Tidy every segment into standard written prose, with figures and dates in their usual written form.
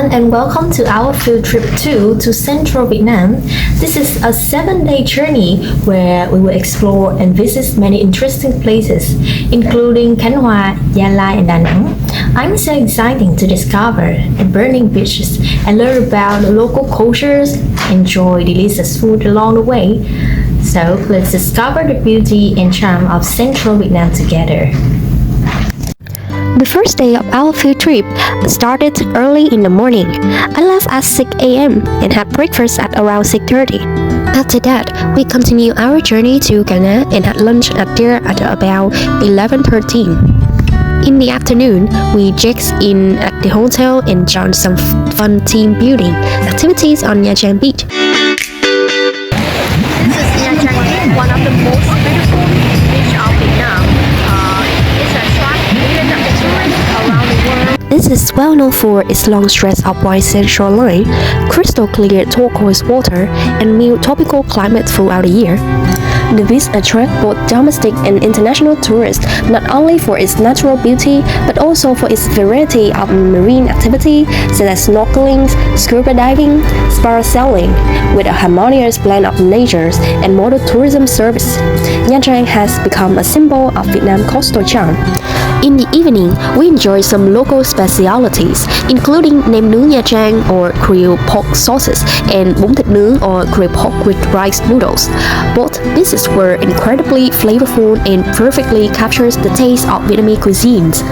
everyone, and welcome to our field trip 2 to Central Vietnam. This is a 7-day journey where we will explore and visit many interesting places, including Khánh Hòa, Gia Lai, and Da Nang. I'm so excited to discover the burning beaches and learn about the local cultures, enjoy delicious food along the way. So let's discover the beauty and charm of Central Vietnam together. The first day of our field trip started early in the morning. I left at 6 a.m. and had breakfast at around 6:30. After that, we continued our journey to Ghana and had lunch there at about 11:13. In the afternoon, we checked in at the hotel and joined some fun team building activities on Nha Trang Beach. This is Nha Trang, one of the most beautiful beaches of Vietnam. It's attracts millions of tourists around the world. This is well known for its long stretch of white sand shoreline, crystal clear turquoise water, and mild tropical climate throughout the year. The beach attracts both domestic and international tourists not only for its natural beauty but also for its variety of marine activity such as snorkeling, scuba diving, parasailing, with a harmonious blend of nature and modern tourism service. Nha Trang has become a symbol of Vietnam's coastal charm. In the evening, we enjoy some local specialities, including nem nướng Nha Trang or Creole pork sauces and bún thịt nướng or grilled pork with rice noodles. Both dishes were incredibly flavorful and perfectly captures the taste of Vietnamese cuisines.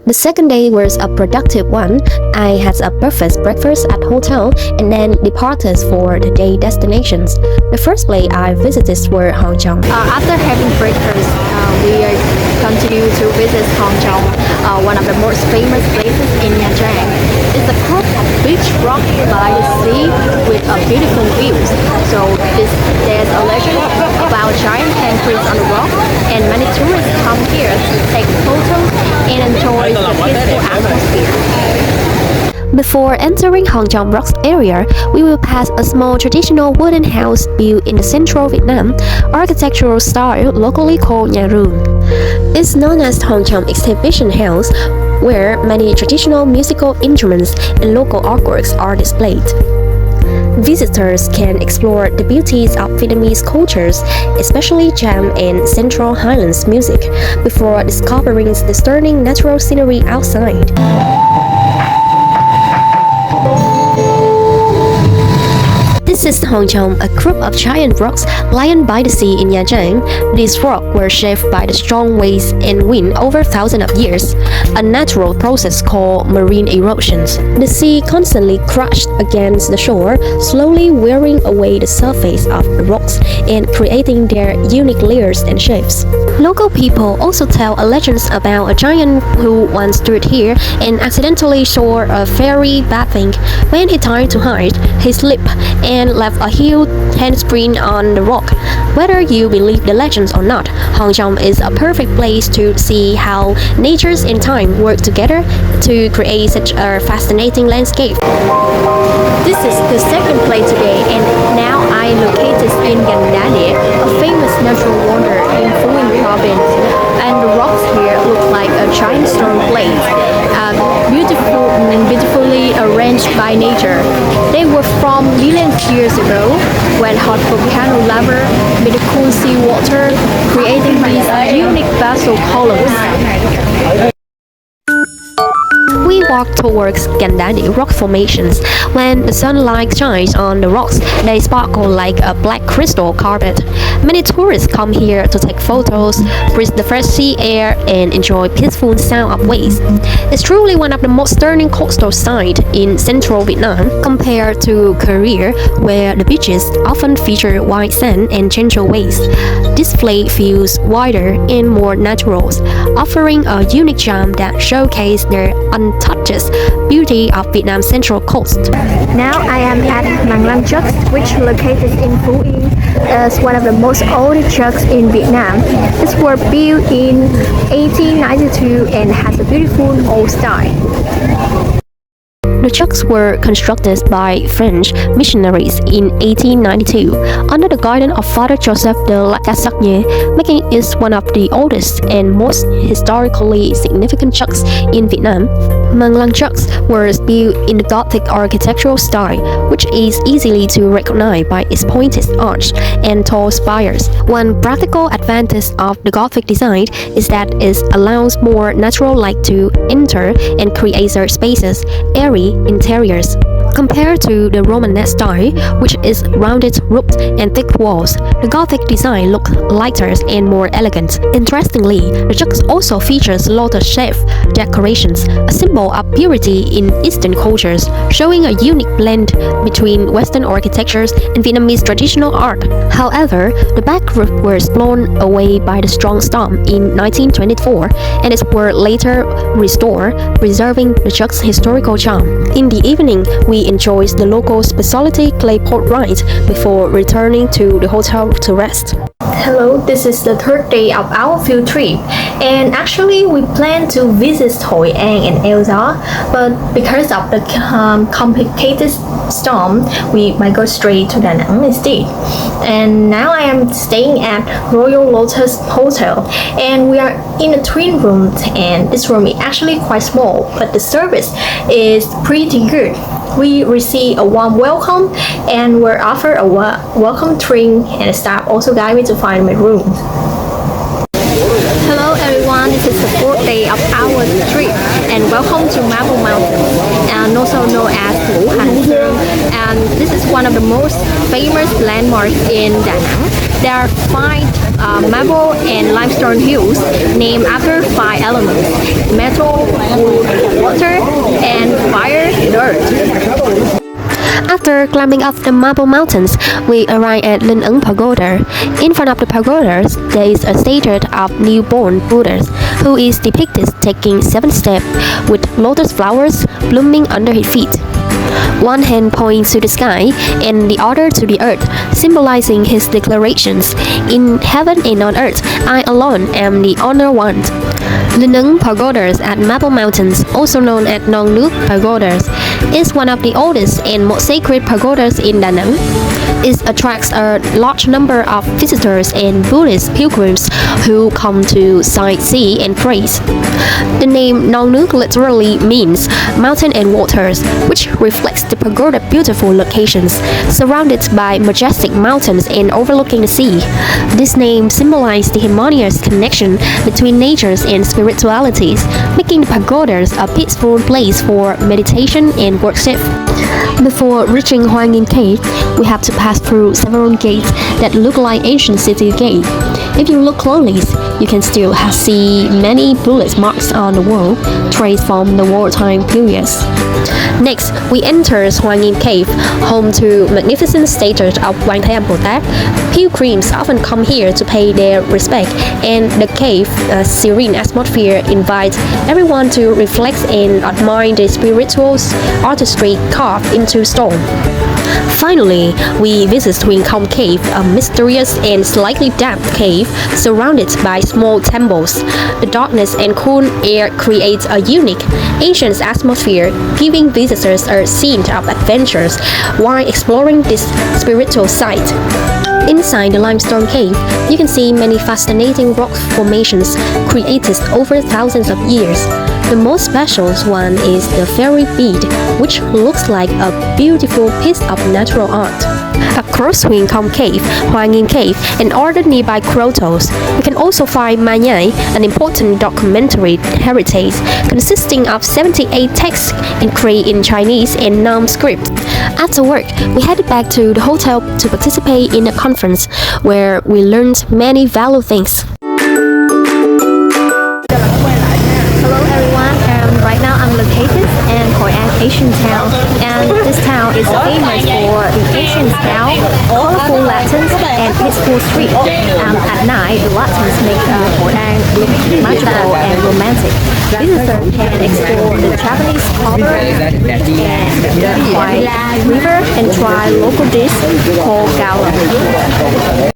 The second day was a productive one. I had a breakfast at hotel and then departed for the day destinations. The first place I visited were Hòn Chong. After having breakfast, we continue to visit Hòn Chong, one of the most famous places in Nha Trang. It's a group of beach rock by the sea with a beautiful views. So there's a legend about giant handprints on the rock, and many tourists come here to take photos and enjoy the peaceful atmosphere. Before entering Hòn Chong Rocks area, we will pass a small traditional wooden house built in the central Vietnam, architectural style locally called Nhà Rường. It's known as Hòn Chong Exhibition House, where many traditional musical instruments and local artworks are displayed. Visitors can explore the beauties of Vietnamese cultures, especially jam and Central Highlands music, before discovering the stunning natural scenery outside. This is Hòn Chong, a group of giant rocks lying by the sea in Nha Trang. These rocks were shaped by the strong waves and wind over thousands of years, a natural process called marine erosion. The sea constantly crashed against the shore, slowly wearing away the surface of the rocks and creating their unique layers and shapes. Local people also tell a legend about a giant who once stood here and accidentally saw a fairy bathing. When he tried to hide, he slipped and left a huge handprint on the rock. Whether you believe the legends or not, Hòn Chong is a perfect place to see how nature and time work together to create such a fascinating landscape. This is the second place today, and now I located in Gan Đá, a famous natural wonder in Phú Yên province. And the rocks here look like a giant stone plate, beautifully arranged by nature. They were from millions of years ago when hot volcano lava made the cool sea water, creating these unique basalt columns. We walk towards Gan Đá rock formations. When the sunlight shines on the rocks, they sparkle like a black crystal carpet. Many tourists come here to take photos, breathe the fresh sea air, and enjoy peaceful sound of waves. It's truly one of the most stunning coastal sites in central Vietnam compared to Korea, where the beaches often feature white sand and gentle waves. This place feels wider and more natural, offering a unique charm that showcases the untouched beauty of Vietnam's central coast. Now I am at Mang Lang Church, which located in Phú Yên as one of the most old churches in Vietnam. It was built in 1892 and has a beautiful old style. The chucks were constructed by French missionaries in 1892 under the guidance of Father Joseph de la Cassagne, making it one of the oldest and most historically significant chucks in Vietnam. Mang Lang chucks were built in the Gothic architectural style, which is easily to recognize by its pointed arch and tall spires. One practical advantage of the Gothic design is that it allows more natural light to enter and create spaces, airy interiors. Compared to the Romanesque style, which is rounded roofs and thick walls, the Gothic design looks lighter and more elegant. Interestingly, the chucks also features lotus-shaped decorations, a symbol of purity in Eastern cultures, showing a unique blend between Western architectures and Vietnamese traditional art. However, the back roof was blown away by the strong storm in 1924, and it were later restored, preserving the chuck's historical charm. In the evening, we enjoyed the local specialty clay pot ride before returning to the hotel to rest. Hello, this is the third day of our field trip, and actually we plan to visit Hoi An and Elza, but because of the complicated storm, we might go straight to Da Nang instead. And now I am staying at Royal Lotus Hotel, and we are in a twin room, and this room is actually quite small, but the service is pretty good. We receive a warm welcome and were offered a welcome drink, and the staff also guided me to find my room. Hello everyone, this is the fourth day of our trip and welcome to Marble Mountain, and also known as Vũ Hành Sơn. And this is one of the most famous landmarks in Da Nang. There are 5 marble and limestone hills named after 5 elements: metal, wood, water, and fire, earth. After climbing up the Marble Mountains, we arrive at Linh Ấn Pagoda. In front of the pagodas, there is a statue of newborn Buddha, who is depicted taking 7 steps with lotus flowers blooming under his feet. One hand points to the sky and the other to the earth, symbolizing his declarations: "In heaven and on earth, I alone am the honored one." Linh Ấn Pagodas at Marble Mountains, also known as Non Nước Pagodas, is one of the oldest and most sacred pagodas in Da Nang. It attracts a large number of visitors and Buddhist pilgrims who come to sightsee and praise. The name Non Nước literally means mountain and waters, which reflects the pagoda's beautiful locations, surrounded by majestic mountains and overlooking the sea. This name symbolizes the harmonious connection between nature and spiritualities, making the pagodas a peaceful place for meditation and worship. Before reaching Hoa Nghiêm Cave, we have to pass through several gates that look like ancient city gates. If you look closely, you can still see many bullet marks on the wall, traced from the wartime periods. Next, we enter Hoa Nghiêm Cave, home to magnificent statues of Quan Thế Âm Bồ Tát. Pilgrims often come here to pay their respect, and the cave's serene atmosphere invites everyone to reflect and admire the spiritual artistry carved into stone. Finally, we visit Huyền Không Cave, a mysterious and slightly damp cave surrounded by small temples. The darkness and cool air creates a unique, ancient atmosphere, giving visitors a scene of adventures while exploring this spiritual site. Inside the limestone cave, you can see many fascinating rock formations created over thousands of years. The most special one is the fairy bead, which looks like a beautiful piece of natural art. Across Huyền Không Cave, Hoa Nghiêm Cave, and other nearby grottos, you can also find Ma Nhai, an important documentary heritage consisting of 78 texts engraved in Chinese and Nam script. After work, we headed back to the hotel to participate in a conference where we learned many valuable things. Hello everyone, right now I'm located in Hoi An Asian Town, and this town is famous for the ancient style, colorful lanterns, and peaceful street. At night, the lanterns make Hoi An look magical and romantic. Visitors can explore the Japanese harbor and the Huai River and try local dish called gala.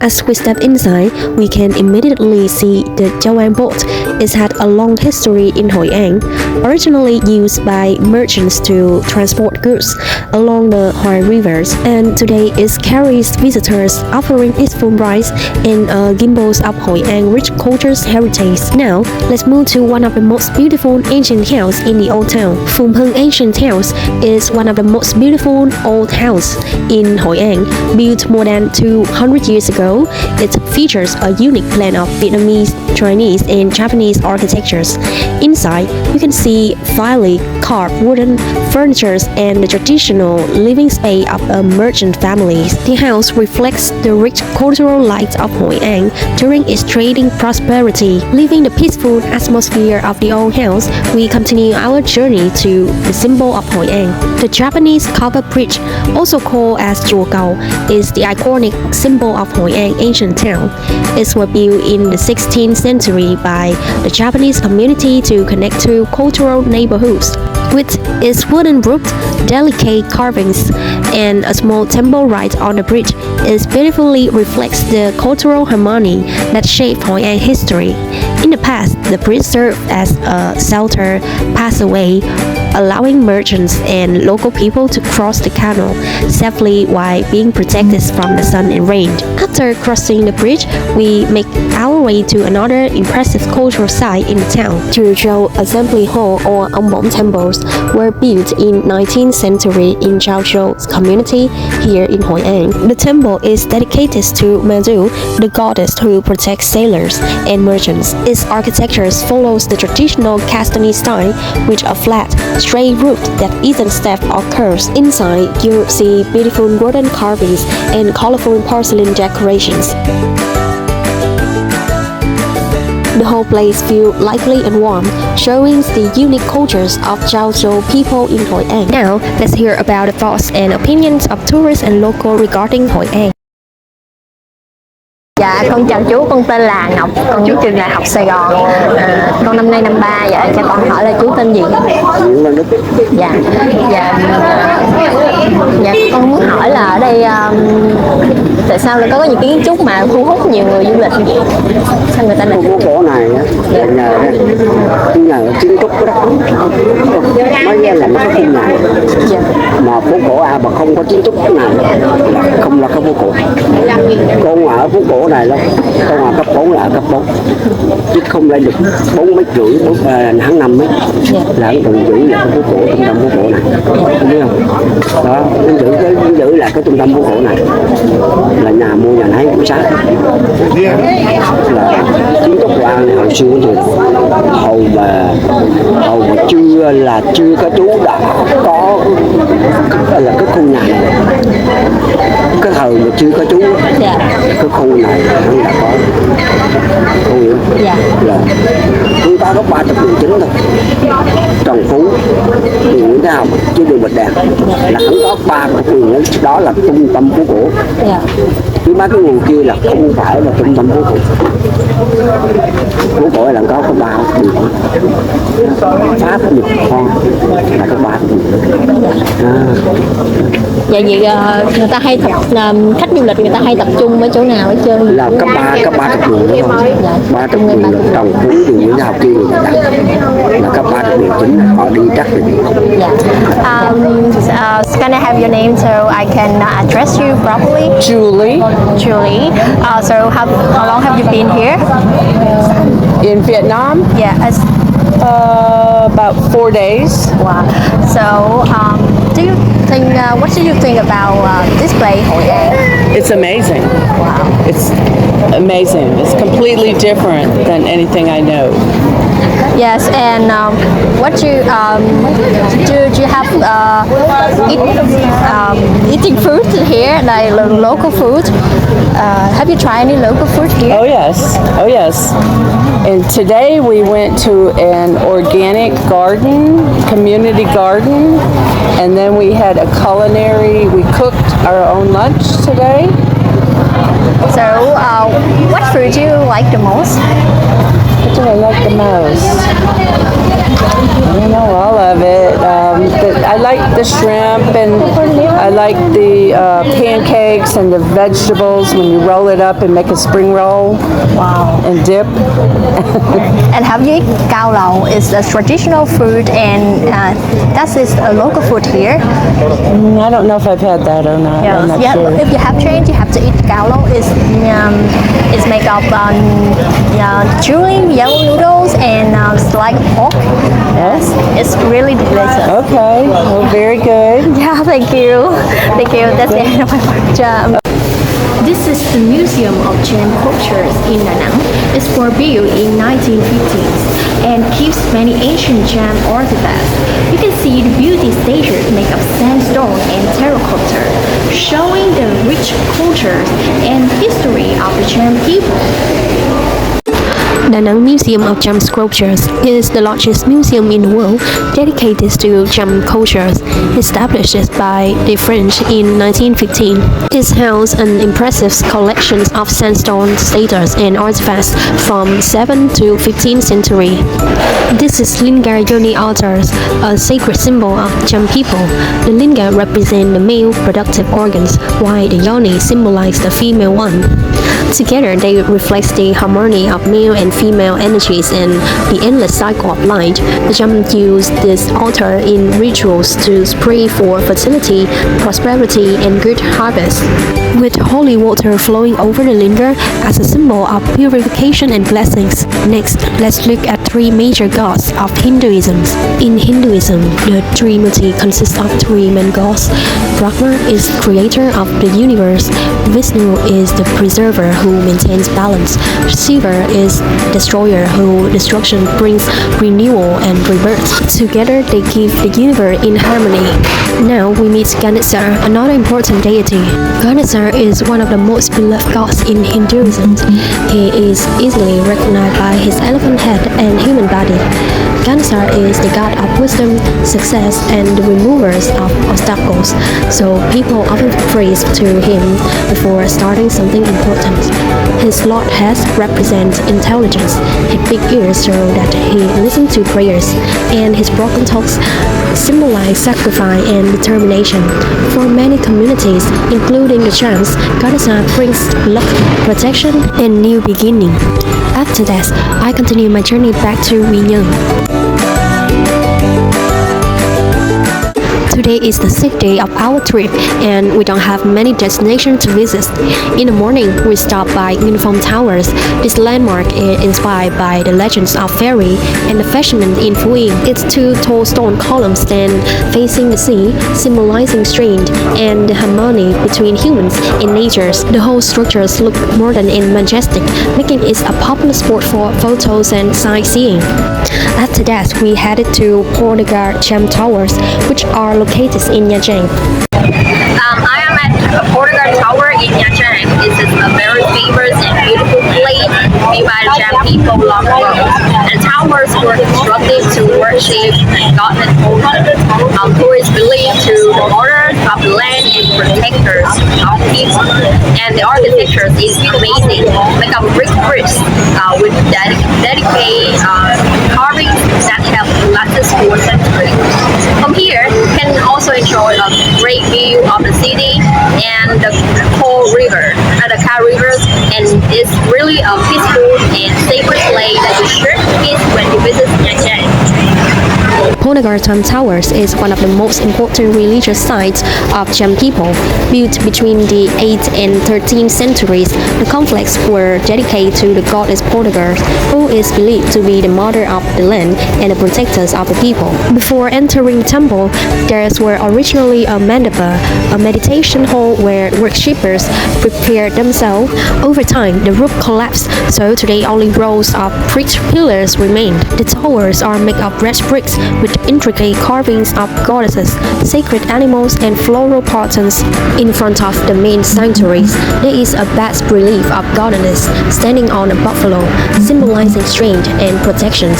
As we step inside, we can immediately see the Châu An boat. It had a long history in Hoi An, originally used by merchants to to transport goods along the Hoài rivers, and today it carries visitors, offering peaceful rides and gimbals of Hội An rich culture's heritage. Now, let's move to one of the most beautiful ancient towns in the old town. Phùng Hưng Ancient Towns is one of the most beautiful old towns in Hội An. Built more than 200 years ago, it features a unique blend of Vietnamese, Chinese, and Japanese architectures. Inside, you can see finely carved wooden furniture and the traditional living space of a merchant families. The house reflects the rich cultural life of Hội An during its trading prosperity. Living the peaceful atmosphere of the old house, we continue our journey to the symbol of Hội An. The Japanese covered bridge, also called as Chùa Cầu, is the iconic symbol of Hội An ancient town. It was built in the 16th century by the Japanese community to connect two cultural neighborhoods. With its wooden roof, delicate carvings, and a small temple right on the bridge, it beautifully reflects the cultural harmony that shaped Hội An history. In the past, the bridge served as a shelter passageway, allowing merchants and local people to cross the canal safely while being protected from the sun and rain. After crossing the bridge, we make our way to another impressive cultural site in the town. Chùa Châu Assembly Hall or Ông Bổng temples were built in 19th century in Chao Châu community here in Hội An. The temple is dedicated to Madu, the goddess who protects sailors and merchants. Its architecture follows the traditional Castani style with a flat, straight roof that isn't stepped or curves. Inside, you'll see beautiful wooden carvings and colorful porcelain decorations. The whole place feels lively and warm, showing the unique cultures of Chao Châu people in Hội An. Now, let's hear about the thoughts and opinions of tourists and locals regarding Hội An. Dạ, con chào chú, con tên là Ngọc, con chú trường đại học Sài Gòn. Con năm nay năm 3, dạ, cho con hỏi là chú tên gì? Nguyễn Văn Đức. Dạ, con muốn hỏi là ở đây tại sao lại có những kiến trúc mà thu hút nhiều người du lịch vậy? Sao người ta lại... Phố cổ này nhờ kiến trúc đó, mới ra là cái khu này. Dạ. Mà phố cổ mà không có kiến trúc này không là cái phố cổ. Con ở phố cổ này lắm, con ở cấp 4 là cấp 4, chứ không lên được 4,5 mét, hắn 5 mét là còn giữ là cái phố cổ, trung tâm phố cổ này, biết không? Đó, giữ là cái trung tâm phố cổ này là nhà mua nhà nấy cũng sát, là kiến trúc của An này hồi xưa thì hầu mà chưa có chú đã có là cái khu nhà này, cái thời mà chưa có chú cái khu này hắn đã có, không hiểu là chúng ta có 30 đường chính thôi, Trần Phú, đường Nguyễn Thái Học, chứ đường Bạch Đàn là hắn có 3 đường lớn, đó là trung tâm phố cổ. Chứ mấy cái nguồn kia là không phải là trung tâm phố cổ. Phố cổ là có 3 đường, Pháp được con là có 3 đường. Dạ vậy người ta hay khách du lịch người ta hay tập trung ở chỗ nào ở trên? Là cấp 30 đường đúng không? 30 đường là Trần Phú, đường Nguyễn Thái Học kia người ta là cấp 30 đường chính, họ đi chắc được. Can I have your name so I can address you properly? Julie. Julie. So how long have you been here? In Vietnam? Yeah. About 4 days. Wow. So what do you think about this place, Hội An? It's amazing. Wow. It's amazing. It's completely different than anything I know. Yes, and what do you have eating food here, like local food? Have you tried any local food here? Oh yes. Oh yes. And today we went to an organic garden, community garden, and then we had a culinary, we cooked our own lunch today. So, what food do you like the most? What do I like the most? I don't know all of it. I like the shrimp, and I like the pancakes and the vegetables when you roll it up and make a spring roll. Wow. And dip. And have you eaten cao lầu? It's a traditional food, and that is a local food here. I don't know if I've had that or not. I'm not Yeah, sure. if you have chance, you have to eat cao lầu. It's made of chewing yellow noodles and sliced pork. Yes, it's really delicious. Okay, well, very good. Yeah, thank you. Thank you. That's the end of my job. This is the Museum of Jam Cultures in Da Nang. It's for built in 1950s and keeps many ancient jam artifacts. You can see the beauty statues made of sandstone and terracotta, showing the rich cultures and history of the Jam people. Da Nang Museum of Jam Sculptures is the largest museum in the world dedicated to jam cultures, established by the French in 1915. It houses an impressive collection of sandstone statues and artifacts from 7th to 15th century. This is Linga Yoni altars, a sacred symbol of Jam people. The Linga represent the male productive organs, while the Yoni symbolize the female one. Together, they reflect the harmony of male and female energies and the endless cycle of life. The Jam use this altar in rituals to pray for fertility, prosperity, and good harvest, with holy water flowing over the linga as a symbol of purification and blessings. Next, let's look at three major gods of Hinduism. In Hinduism, the Trimurti consists of three main gods. Brahma is creator of the universe. Vishnu is the preserver who maintains balance. Shiva is destroyer who destruction brings renewal and rebirth. Together they give the universe in harmony. Now we meet Ganesha, another important deity. Ganesha is one of the most beloved gods in Hinduism. He is easily recognized by his elephant head and human body. Ganesha is the god of wisdom, success, and the removers of obstacles, so people often pray to him before starting something important. His large head represents intelligence, his big ears show that he listens to prayers, and his broken toes symbolize sacrifice and determination. For many communities, including the Chams, Ganesha brings luck, protection, and new beginning. After that, I continue my journey back to Huỳnh Như. Today is the 6th day of our trip, and we don't have many destinations to visit. In the morning, we stop by Uniform Towers. This landmark is inspired by the legends of fairy and the fishermen in Phú Yên. Its two tall stone columns stand facing the sea, symbolizing strength and the harmony between humans and nature. The whole structure looks modern and majestic, making it a popular spot for photos and sightseeing. After that, we headed to Portugal Jam Towers, which are located in Nha Trang. I am at Portugal Tower in Nha Trang. This is a very famous and beautiful place made by the Jam people along the world. And towers were constructed to worship God and Holy, who is believed to the order of the land and protectors of people. And the architecture is amazing, like a brick bricks with dedicated carvings that have lasted for centuries. From here, you can also enjoy a great view of the city and the Ka River, and it's really a peaceful and sacred place that you should visit when you visit Nha Trang. Portugal Jam Towers is one of the most important religious sites of Jam people. Built between the 8th and 13th centuries, the complex were dedicated to the goddess Portugal, who is believed to be the mother of the land and the protectors of the people. Before entering the temple, there were originally a mandapa, a meditation hall where worshippers prepared themselves. Over time, the roof collapsed, so today only rows of brick pillars remain. The towers are made of red bricks with intricate carvings of goddesses, sacred animals, and floral patterns. In front of the main sanctuaries, there is a bas relief of goddess standing on a buffalo, symbolizing strength and protection.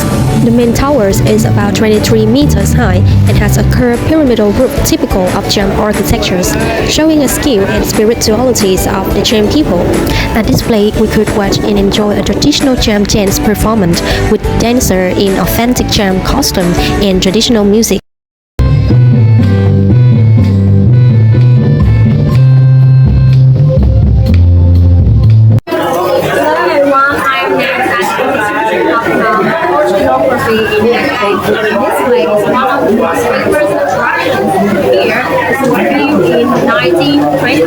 The main tower is about 23 meters high and has a curved pyramidal roof typical of Jam architectures, showing a skill and spiritualities of the Jam people. At this place, we could watch and enjoy a traditional Jam dance performance with dancers in authentic Jam costume and traditional music. this place is one of the most famous attractions here. It was built in 1922.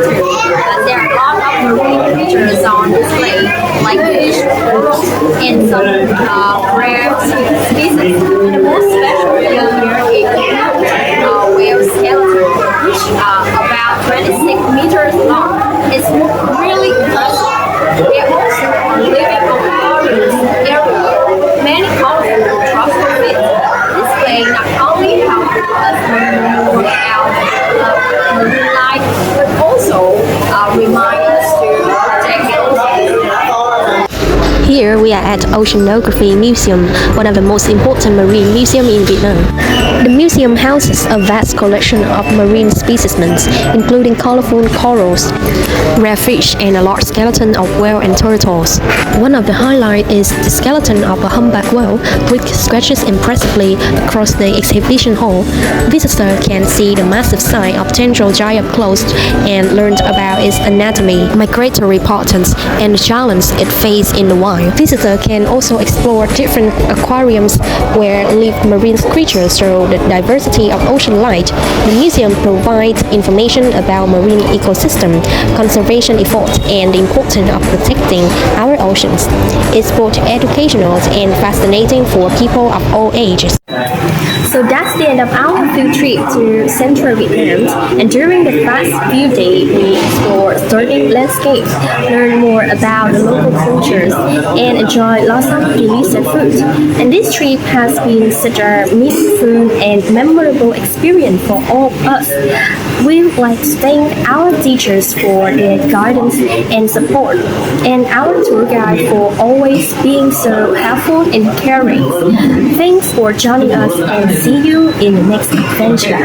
There are a lot of marine creatures on display, like fish, corals, and some rare species. The most special thing here is the whale skeleton, which about 26 meters long. It's really impressive. There are also living aquariums area. Many colorful tropical fish display not only help us learn more about marine life, but also remind us to protect the ocean. Here we are at Oceanography Museum, one of the most important marine museums in Vietnam. The museum houses a vast collection of marine specimens, including colorful corals, rare fish, and a large skeleton of whale and turtles. One of the highlights is the skeleton of a humpback whale, which stretches impressively across the exhibition hall. Visitors can see the massive size of tendril giant close and learn about its anatomy, migratory patterns, and the challenges it faces in the wild. Visitors can also explore different aquariums where live marine creatures through the diversity of ocean life. The museum provides information about marine ecosystem, conservation efforts, and the importance of protecting our oceans. It's both educational and fascinating for people of all ages. So that's the end of our field trip to central Vietnam. And during the past few days, we explored stunning landscapes, learned more about the local cultures, and enjoyed lots of delicious food. And this trip has been such a meaningful and memorable experience for all of us. We would like to thank our teachers for their guidance and support, and our tour guide for always being so helpful and caring. Thanks for joining us, and see you in the next adventure.